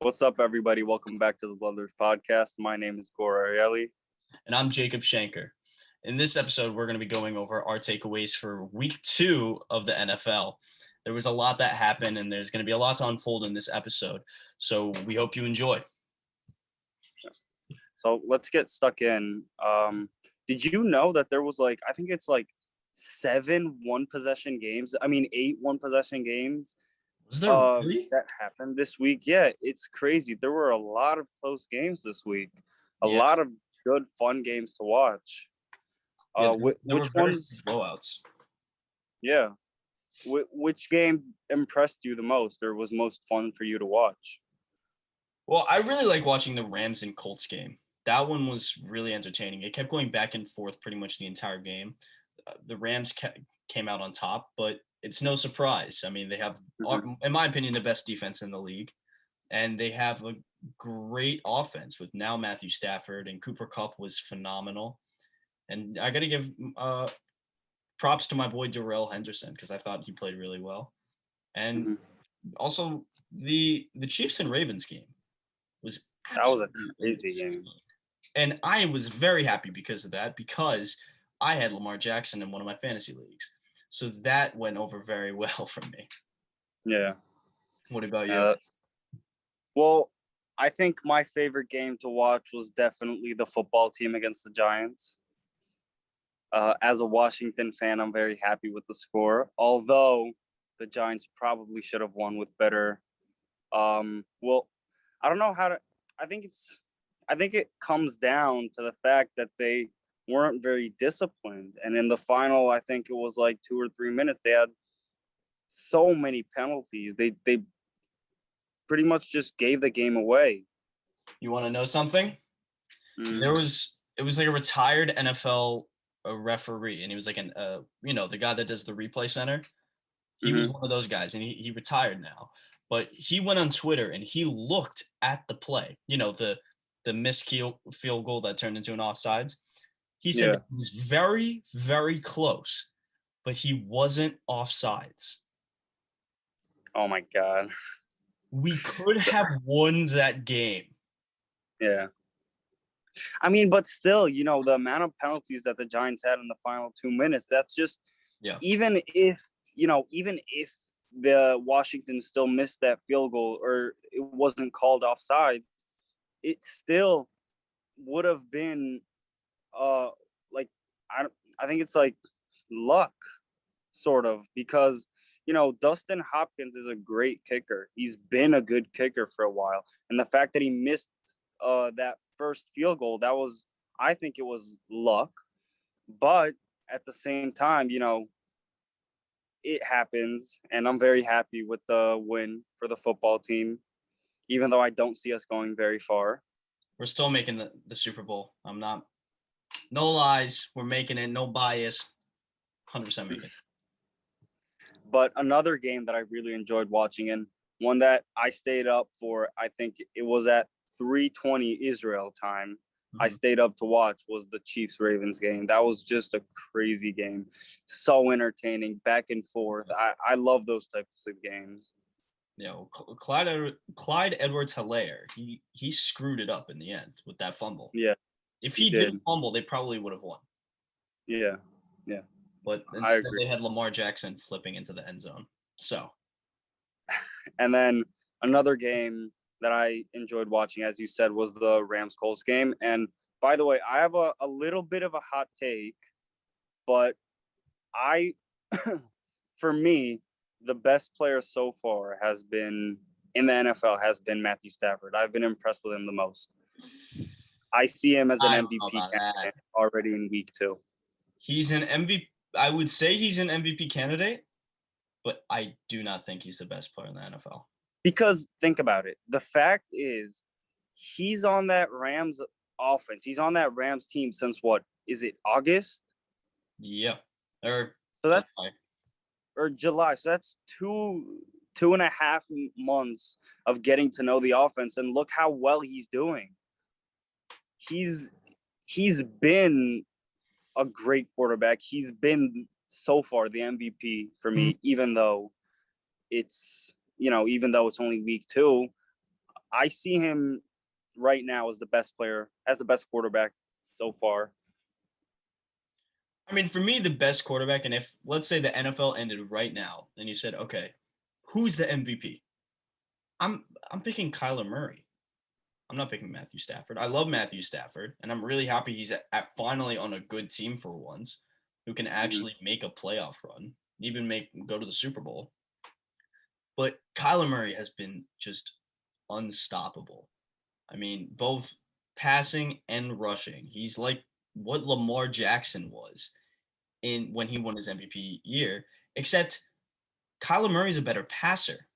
What's up, everybody? Welcome back to the Blothers podcast. My name is Gor Ariely. And I'm Jacob Shanker. In this episode, we're going to be going over our takeaways for week 2 of the NFL. There was a lot that happened, and there's going to be a lot to unfold in this episode. So we hope you enjoy. So let's get stuck in. Did you know that there was I think it's 7 one-possession games? 8 one-possession games. Was there really? That happened this week? Yeah, it's crazy. There were a lot of close games this week. A lot of good, fun games to watch. Which ones? Blowouts. Yeah. Which game impressed you the most or was most fun for you to watch? Well, I really like watching the Rams and Colts game. That one was really entertaining. It kept going back and forth pretty much the entire game. The Rams came out on top, but it's no surprise. I mean, they have, in my opinion, the best defense in the league, and they have a great offense with now Matthew Stafford, and Cooper Kupp was phenomenal. And I got to give props to my boy Darrell Henderson because I thought he played really well. And also the Chiefs and Ravens game was absolutely a crazy game. And I was very happy because of that, because I had Lamar Jackson in one of my fantasy leagues. So that went over very well for me. Yeah. What about you? Well, I think my favorite game to watch was definitely the football team against the Giants. As a Washington fan, I'm very happy with the score, although the Giants probably should have won with better. I don't know how to. I think it comes down to the fact that they weren't very disciplined, and in the final, I think it was 2 or 3 minutes, they had so many penalties. They pretty much just gave the game away. You want to know something? It was like a retired NFL referee, and he was like the guy that does the replay center. He was one of those guys, and he retired now. But he went on Twitter and he looked at the play. The missed field goal that turned into an offsides. He said that it was very, very close, but he wasn't offsides. Oh my God. We could have won that game. Yeah. But still, the amount of penalties that the Giants had in the final 2 minutes, that's just, even if the Washington still missed that field goal or it wasn't called offsides, it still would have been, I think it's luck, sort of, because, Dustin Hopkins is a great kicker. He's been a good kicker for a while. And the fact that he missed that first field goal, I think it was luck. But at the same time, it happens. And I'm very happy with the win for the football team, even though I don't see us going very far. We're still making the Super Bowl. No lies. We're making it. No bias. 100% making it. But another game that I really enjoyed watching, and one that I stayed up for, I think it was at 3:20 Israel time, I stayed up to watch, was the Chiefs-Ravens game. That was just a crazy game. So entertaining, back and forth. I love those types of games. Clyde Edwards-Helaire, he screwed it up in the end with that fumble. Yeah. If he didn't fumble, they probably would have won. Yeah. But instead they had Lamar Jackson flipping into the end zone. So. And then another game that I enjoyed watching, as you said, was the Rams-Colts game. And by the way, I have a little bit of a hot take, but for me, the best player so far has been in the NFL has been Matthew Stafford. I've been impressed with him the most. I see him as an MVP candidate already in week 2. He's an MVP. I would say he's an MVP candidate, but I do not think he's the best player in the NFL. Because think about it. The fact is, he's on that Rams offense. He's on that Rams team since what? Is it August? Yeah. July. So that's two and a half months of getting to know the offense, and look how well he's doing. He's been a great quarterback. He's been so far the MVP for me, even though it's only week 2. I see him right now as the best player, as the best quarterback so far. I mean, for me, the best quarterback, and if let's say the NFL ended right now, and you said, okay, who's the MVP? I'm picking Kyler Murray. I'm not picking Matthew Stafford. I love Matthew Stafford, and I'm really happy he's at finally on a good team for once, who can actually make a playoff run, even go to the Super Bowl. But Kyler Murray has been just unstoppable. I mean, both passing and rushing. He's like what Lamar Jackson was in when he won his MVP year, except Kyler Murray's a better passer.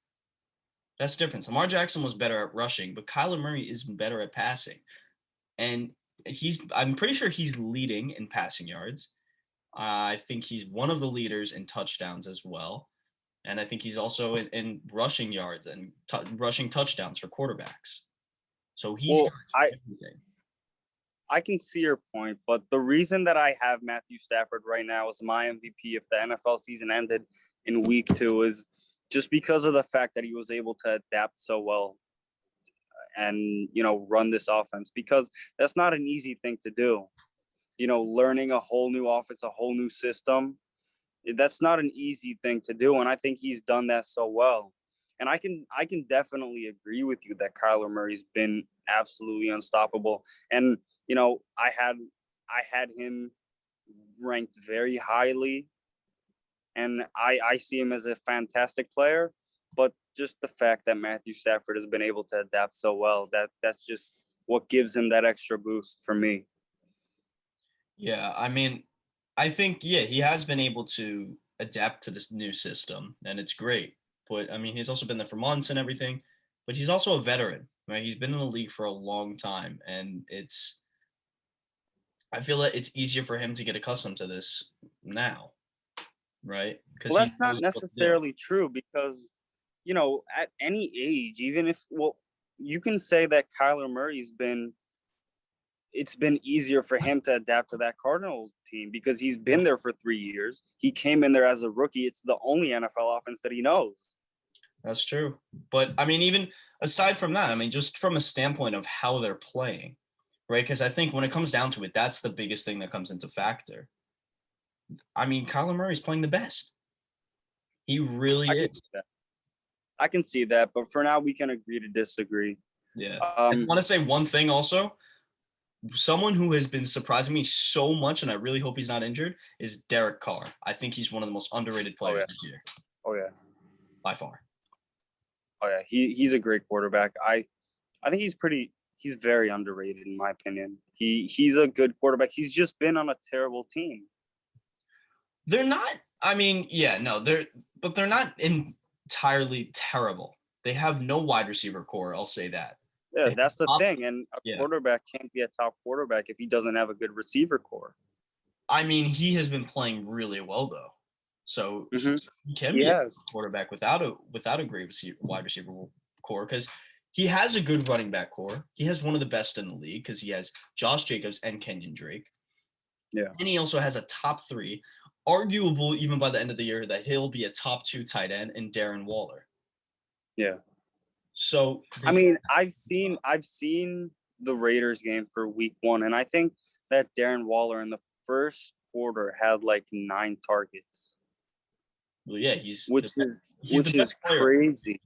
That's the difference. Lamar Jackson was better at rushing, but Kyler Murray is better at passing. And I'm pretty sure he's leading in passing yards. I think he's one of the leaders in touchdowns as well. And I think he's also in rushing yards and rushing touchdowns for quarterbacks. So he's Well, got everything. I can see your point, but the reason that I have Matthew Stafford right now as my MVP if the NFL season ended in week 2 is just because of the fact that he was able to adapt so well and, run this offense, because that's not an easy thing to do. Learning a whole new offense, a whole new system, that's not an easy thing to do. And I think he's done that so well. And I can definitely agree with you that Kyler Murray's been absolutely unstoppable. And, I had him ranked very highly, and I see him as a fantastic player. But just the fact that Matthew Stafford has been able to adapt so well, that's just what gives him that extra boost for me. Yeah, I mean, I think he has been able to adapt to this new system, and it's great. But I mean, he's also been there for months and everything. But he's also a veteran, right? He's been in the league for a long time, and I feel that it's easier for him to get accustomed to this now, right? Because Well, he that's not knows what to do. necessarily true because, at any age, even if, well, you can say that Kyler Murray's it's been easier for him to adapt to that Cardinals team because he's been there for 3 years. He came in there as a rookie. It's the only NFL offense that he knows. That's true. But I mean, even aside from that, I mean, just from a standpoint of how they're playing, right? Because I think when it comes down to it, that's the biggest thing that comes into factor. I mean, Kyler Murray's playing the best. He really I can is. see that. I can see that, but for now, we can agree to disagree. Yeah. I want to say one thing also. Someone who has been surprising me so much, and I really hope he's not injured, is Derek Carr. I think he's one of the most underrated players this year. Oh yeah. By far. Oh yeah. He's a great quarterback. I think he's very underrated in my opinion. He's a good quarterback. He's just been on a terrible team. They're not, I mean, yeah, no, but they're not entirely terrible. They have no wide receiver core, I'll say that. Yeah, that's the thing. And a Yeah. quarterback can't be a top quarterback if he doesn't have a good receiver core. I mean, he has been playing really well though. So he can He be has. a quarterback without a great wide receiver core because he has a good running back core. He has one of the best in the league because he has Josh Jacobs and Kenyon Drake. Yeah. And he also has a top 3, arguable even by the end of the year that he'll be a top 2 tight end in Darren Waller. Yeah. So I mean, I've seen the Raiders game for week 1, and I think that Darren Waller in the first quarter had like 9 targets. Well, yeah, he's which is crazy.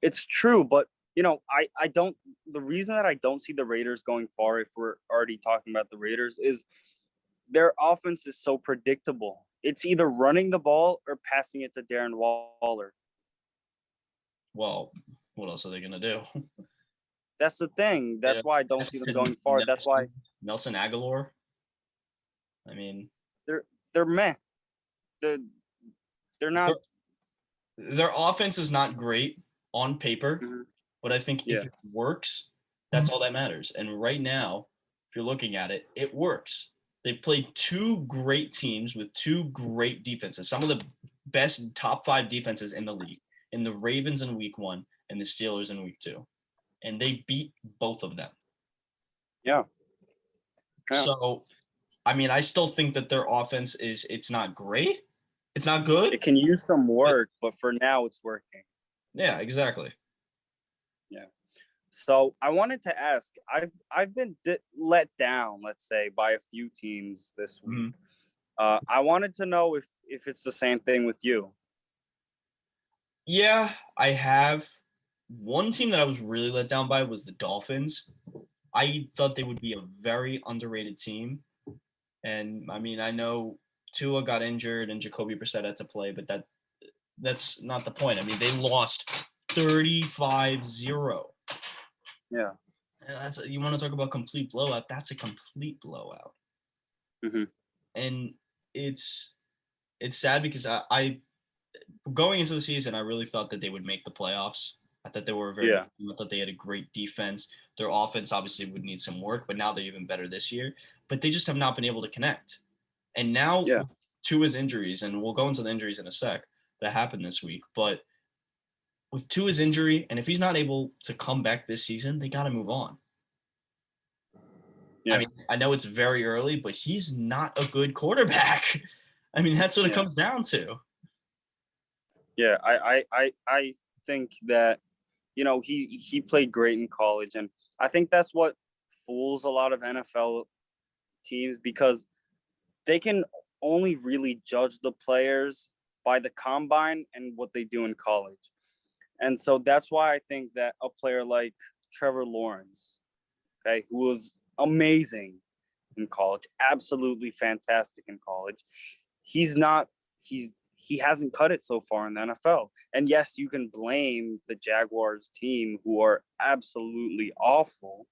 It's true, but I don't. The reason that I don't see the Raiders going far, if we're already talking about the Raiders, is their offense is so predictable. It's either running the ball or passing it to Darren Waller. Well, what else are they gonna do? That's the thing. That's why I don't see them going far. That's why Nelson Aguilar. I mean, they're meh. They're not. Their offense is not great on paper, but I think if it works, that's all that matters. And right now, if you're looking at it, it works. They've played 2 great teams with 2 great defenses, some of the best top 5 defenses in the league, in the Ravens in week 1 and the Steelers in week 2. And they beat both of them. Yeah. So, I mean, I still think that their offense it's not great. It's not good. It can use some work, but for now it's working. Yeah, exactly. Yeah. So I wanted to ask, I've been let down, let's say, by a few teams this week. Mhm. I wanted to know if it's the same thing with you. Yeah, I have. One team that I was really let down by was the Dolphins. I thought they would be a very underrated team. And I mean, I know Tua got injured and Jacoby Brissett had to play, but that's not the point. I mean, they lost 35-0. Yeah. And you want to talk about complete blowout? That's a complete blowout. Hmm. And it's sad because I going into the season, I really thought that they would make the playoffs. I thought they were Yeah. I thought they had a great defense. Their offense obviously would need some work, but now they're even better this year. But they just have not been able to connect. And now Yeah. Tua's injuries, and we'll go into the injuries in a sec that happened this week. But with Tua's injury, and if he's not able to come back this season, they got to move on. I Yeah. mean, I know it's very early, but he's not a good quarterback. I mean, that's what it Yeah. comes down to. Yeah. I think that, he played great in college, and I think that's what fools a lot of NFL teams, because they can only really judge the players by the combine and what they do in college. And so that's why I think that a player like Trevor Lawrence, okay, who was amazing in college, absolutely fantastic in college, he's not he hasn't cut it so far in the NFL. And yes, you can blame the Jaguars team, who are absolutely awful.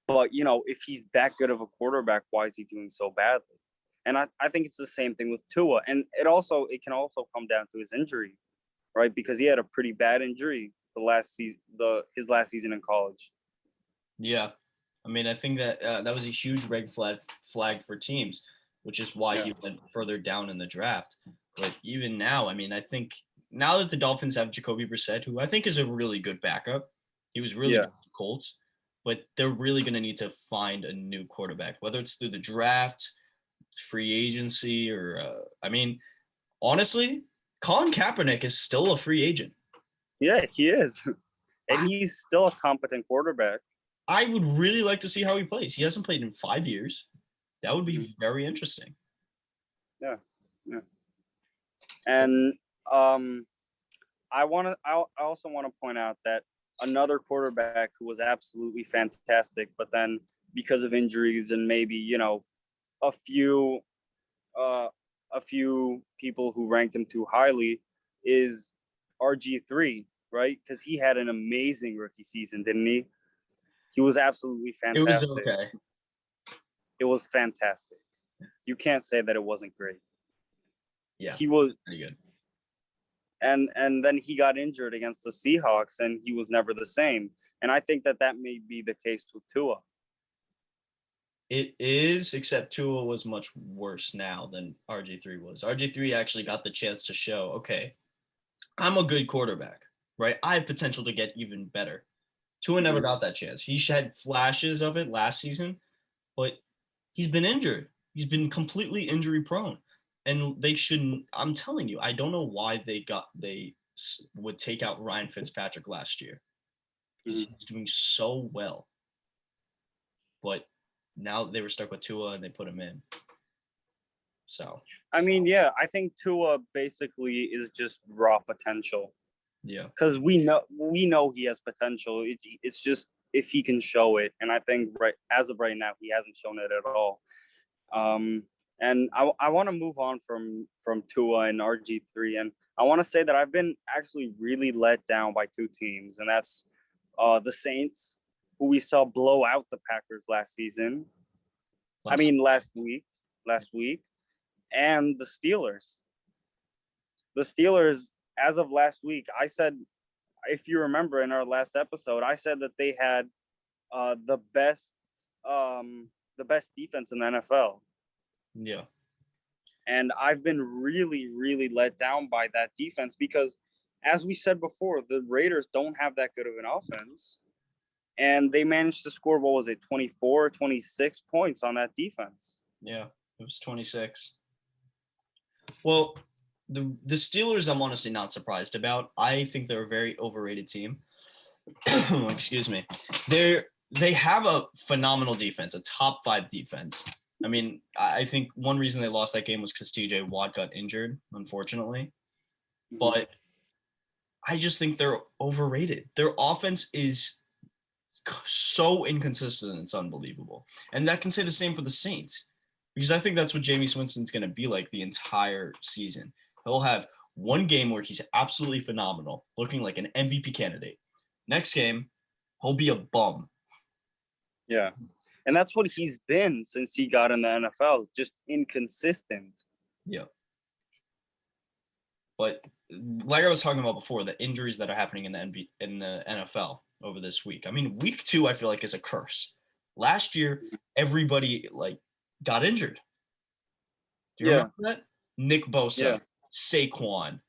But if he's that good of a quarterback, why is he doing so badly? And I think it's the same thing with Tua. And it can also come down to his injury, right? Because he had a pretty bad injury his last season in college. Yeah. I mean, I think that that was a huge red flag for teams, which is why Yeah. he went further down in the draft. But even now, I mean, I think now that the Dolphins have Jacoby Brissett, who I think is a really good backup, he was really Yeah. good with the Colts, but they're really going to need to find a new quarterback, whether it's through the draft, free agency, or I mean, honestly, Colin Kaepernick is still a free agent. Yeah, he is. And I, he's still a competent quarterback. I would really like to see how he plays. He hasn't played in 5 years. That would Mhm. be very interesting. Yeah. Yeah. And um I also want to point out that another quarterback who was absolutely fantastic, but then because of injuries and maybe, a few uh a few people who ranked him too highly, is RG3, right? Because he had an amazing rookie season, didn't he? He was absolutely It was fantastic. okay. It was fantastic. You can't say that it wasn't great. Yeah, He was, pretty good. and then he got injured against the Seahawks, and he was never the same. And I think that may be the case with Tua. It is, except Tua was much worse now than RG3 was. RG3 actually got the chance to show, okay, I'm a good quarterback, right? I have potential to get even better. Tua never Mhm. got that chance. He had flashes of it last season, but he's been injured. He's been completely injury prone. And they shouldn't, I'm telling you, I don't know why they would take out Ryan Fitzpatrick last year. Because Mhm. he's doing so well. But now they were stuck with Tua and they put him in. So I mean, yeah, I think Tua basically is just raw potential, yeah, because we know he has potential. It's just if he can show it, and I think as of right now he hasn't shown it at all. Um, and I want to move on from Tua and RG3, and I want to say that I've been actually really let down by two teams, and that's the Saints, who we saw blow out the Packers last season. I last mean last week, and the Steelers. The Steelers, as of last week, I said, if you remember in our last episode, I said that they had uh, the best the best defense in the NFL. yeah. And I've been really, really let down by that defense because, as we said before, the Raiders don't have that good of an offense. And they managed to score, what was it, 24, 26 points on that defense. Yeah, it was 26. Well, the Steelers, I'm honestly not surprised about. I think they're a very overrated team. excuse me, they have a phenomenal defense, a top 5 defense. I mean, I think one reason they lost that game was because TJ Watt got injured, unfortunately. But I just think they're overrated. Their offense is so inconsistent, it's unbelievable. And that can say the same for the Saints, because I think that's what Jameis Winston's going to be like the entire season. He'll have one game where he's absolutely phenomenal, looking like an MVP candidate. Next game, he'll be a bum. Yeah. And that's what he's been since he got in the NFL, just inconsistent. Yeah. But like I was talking about before, the injuries that are happening in the NFL over this week. I mean, week 2, I feel like is a curse. Last year, everybody got injured. Do you remember that? Nick Bosa, Saquon.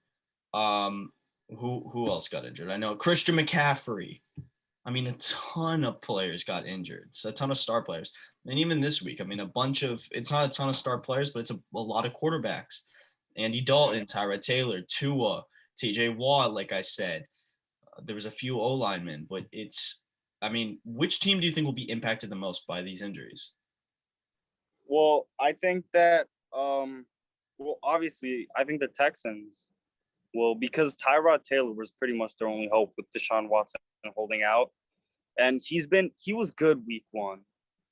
Who else got injured? I know Christian McCaffrey. I mean, a ton of players got injured. It's a ton of star players. And even this week, I mean, it's not a ton of star players, but it's a lot of quarterbacks. Andy Dalton, Tyrod Taylor, Tua, TJ Watt, like I said. There was a few O-linemen, but which team do you think will be impacted the most by these injuries? Well, I think that, obviously, I think the Texans will, because Tyrod Taylor was pretty much their only hope with Deshaun Watson holding out. And he was good week 1.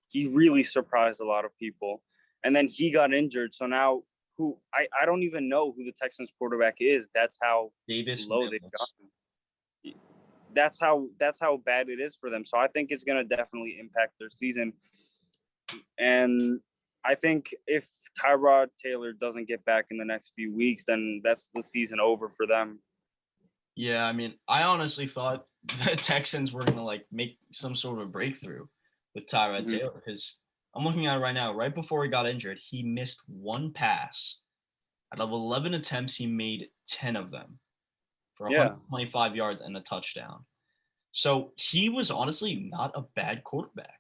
He really surprised a lot of people. And then he got injured. So now I don't even know who the Texans quarterback is. That's how Davis low Mills. they've gotten. That's how bad it is for them. So I think it's going to definitely impact their season. And I think if Tyrod Taylor doesn't get back in the next few weeks, then that's the season over for them. Yeah, I mean, I honestly thought the Texans were going to make some sort of breakthrough with Tyrod Taylor, because I'm looking at it right now. Right before he got injured, he missed one pass. Out of 11 attempts, he made 10 of them for 125 yards and a touchdown. So he was honestly not a bad quarterback.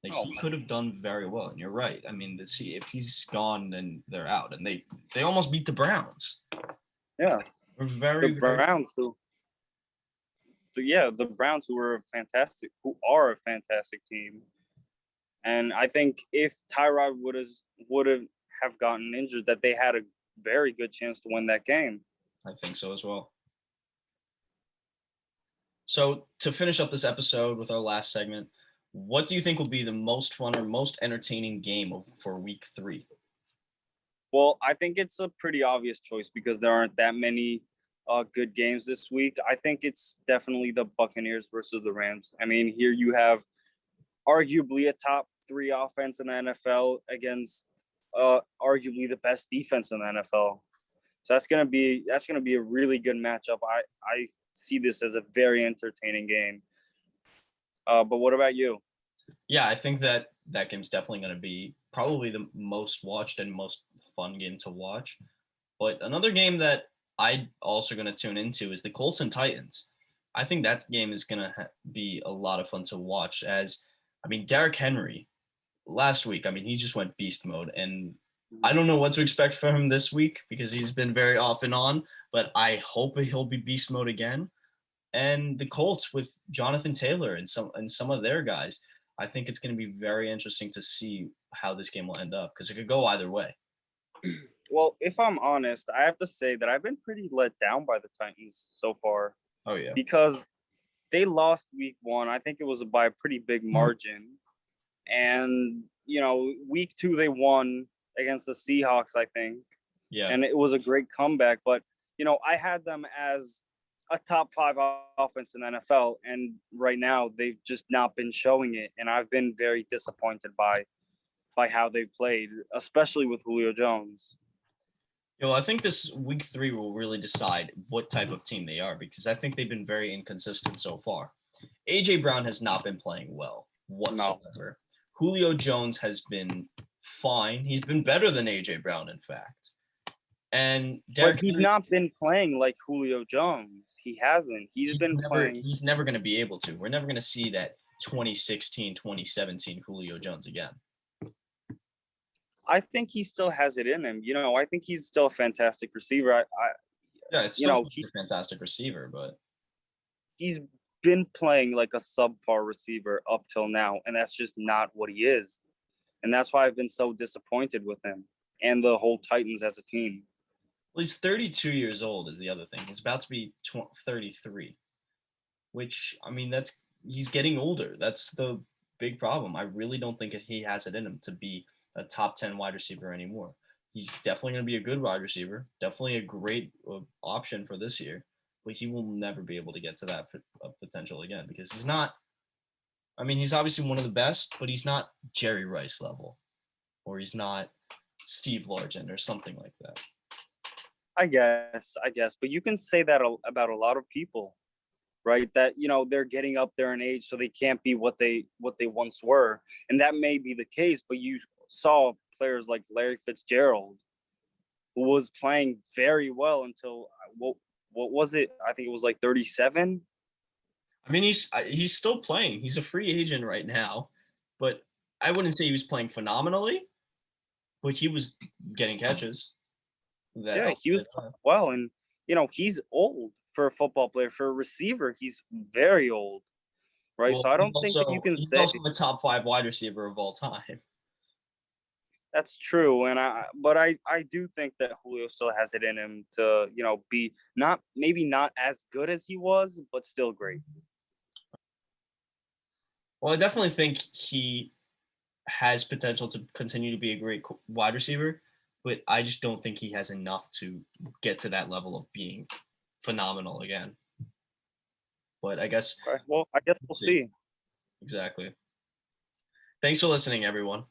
He could have done very well. And you're right. I mean, if he's gone, then they're out. And they almost beat the Browns. Yeah. The Browns the Browns who are a fantastic team. And I think if Tyrod would have gotten injured, that they had a very good chance to win that game. I think so as well. So to finish up this episode with our last segment, what do you think will be the most fun or most entertaining game for week 3? Well, I think it's a pretty obvious choice because there aren't that many good games this week. I think it's definitely the Buccaneers versus the Rams. I mean, here you have arguably a top 3 offense in the NFL against arguably the best defense in the NFL. So that's gonna be a really good matchup. I see this as a very entertaining game. But what about you? Yeah, I think that game's definitely going to be probably the most watched and most fun game to watch. But another game that I'm also going to tune into is the Colts and Titans. I think that game is going to be a lot of fun to watch. Derrick Henry last week, he just went beast mode, and I don't know what to expect from him this week because he's been very off and on, but I hope he'll be beast mode again. And the Colts with Jonathan Taylor and some of their guys, I think it's going to be very interesting to see how this game will end up because it could go either way. Well, if I'm honest, I have to say that I've been pretty let down by the Titans so far. Oh, yeah. Because they lost week 1. I think it was by a pretty big margin. And, week 2 they won against the Seahawks, I think. Yeah. And it was a great comeback. But, I had them as a top 5 offense in the NFL. And right now they've just not been showing it. And I've been very disappointed by how they've played, especially with Julio Jones. Well, I think this week 3 will really decide what type of team they are because I think they've been very inconsistent so far. A.J. Brown has not been playing well whatsoever. No. Julio Jones has been fine. He's been better than A.J. Brown, in fact. And Derrick Henry, not been playing like Julio Jones. He hasn't. He's been playing. He's never going to be able to. We're never going to see that 2016, 2017 Julio Jones again. I think he still has it in him. I think he's still a fantastic receiver. It's still a fantastic receiver, but he's been playing like a subpar receiver up till now, and that's just not what he is. And that's why I've been so disappointed with him and the whole Titans as a team. Well, he's 32 years old is the other thing. He's about to be 33, which I mean he's getting older. That's the big problem. I really don't think he has it in him to be a top 10 wide receiver anymore. He's definitely going to be a good wide receiver, definitely a great option for this year, but he will never be able to get to that potential again because he's not. I mean, he's obviously one of the best, but he's not Jerry Rice level, or he's not Steve Largent or something like that. I guess, but you can say that about a lot of people, right? That they're getting up there in age, so they can't be what they once were, and that may be the case. But you saw players like Larry Fitzgerald, who was playing very well until what was it? I think it was like 37. I mean, he's still playing. He's a free agent right now, but I wouldn't say he was playing phenomenally, but he was getting catches. Yeah, he was playing well, and he's old for a football player. For a receiver, he's very old, right? Well, So I don't think that you can he's say also the top 5 wide receiver of all time. that's true. But I do think that Julio still has it in him to be not as good as he was, but still great. Well, I definitely think he has potential to continue to be a great wide receiver, but I just don't think he has enough to get to that level of being phenomenal again. But I guess Okay, well, I guess we'll see. Exactly. Thanks for listening, everyone.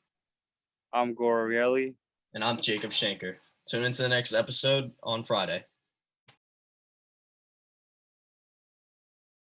I'm Gorielli. And I'm Jacob Schenker. Tune into the next episode on Friday.